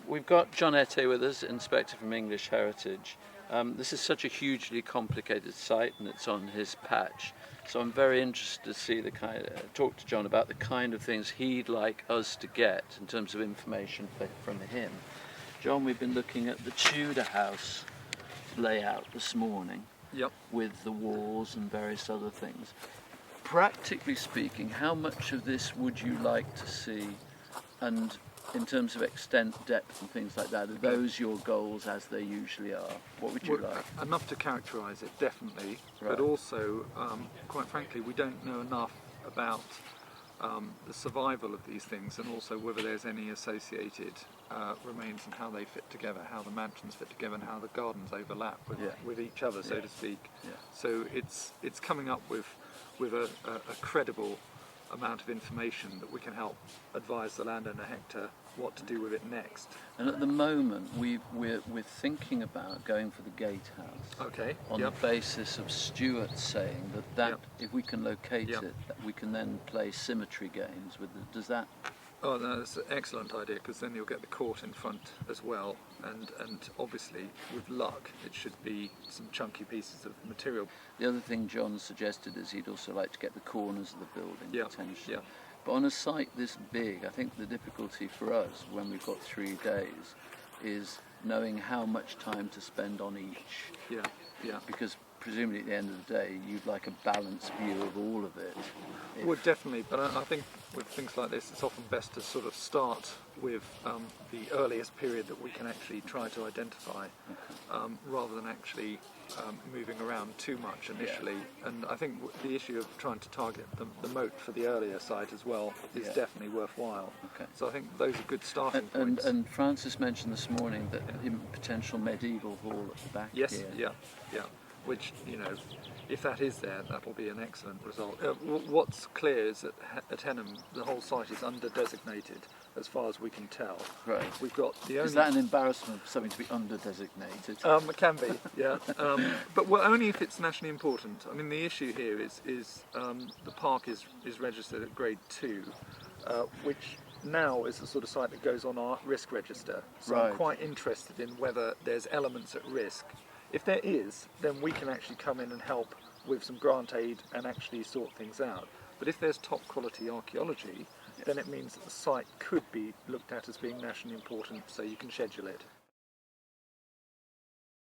We've got John Ette with us, Inspector from English Heritage. This is such a hugely complicated site, and it's on his patch. So I'm very interested to see talk to John about the kind of things he'd like us to get in terms of information from him. John, we've been looking at the Tudor house layout this morning. Yep. With the walls and various other things. Practically speaking, how much of this would you like to see, and in terms of extent, depth and things like that, are those your goals as they usually are? What would you like? Enough to characterise it, definitely, right. But also, quite frankly, we don't know enough about the survival of these things, and also whether there's any associated remains and how they fit together, how the mansions fit together, and how the gardens overlap with each other, so to speak. Yeah. So it's coming up with a credible amount of information that we can help advise the landowner Hector what to do with it next. And at the moment, we're thinking about going for the gatehouse. Okay. On the basis of Stuart saying that if we can locate it, that we can then play symmetry games with it. Does that? Oh, no, that's an excellent idea, because then you'll get the court in front as well, and obviously, with luck, it should be some chunky pieces of material. The other thing John suggested is he'd also like to get the corners of the building, potentially. Yeah. But on a site this big, I think the difficulty for us, when we've got 3 days, is knowing how much time to spend on each. Yeah. Because presumably at the end of the day, you'd like a balanced view of all of it. Well, definitely, but I think with things like this, it's often best to sort of start with the earliest period that we can actually try to identify, rather than actually moving around too much initially. And I think the issue of trying to target the moat for the earlier site as well is definitely worthwhile. Okay. So I think those are good starting points. And Francis mentioned this morning that potential medieval hall at the back. Yes, here. yeah. Which, if that is there, that'll be an excellent result. What's clear is that at Henham, the whole site is under-designated, as far as we can tell. Right. We've got the only... Is that an embarrassment for something to be under-designated? It can be, yeah. But only if it's nationally important. I mean, the issue here is the park is registered at grade 2, which now is the sort of site that goes on our risk register. So I'm quite interested in whether there's elements at risk. If there is, then we can actually come in and help with some grant aid and actually sort things out. But if there's top quality archaeology, then it means that the site could be looked at as being nationally important, so you can schedule it.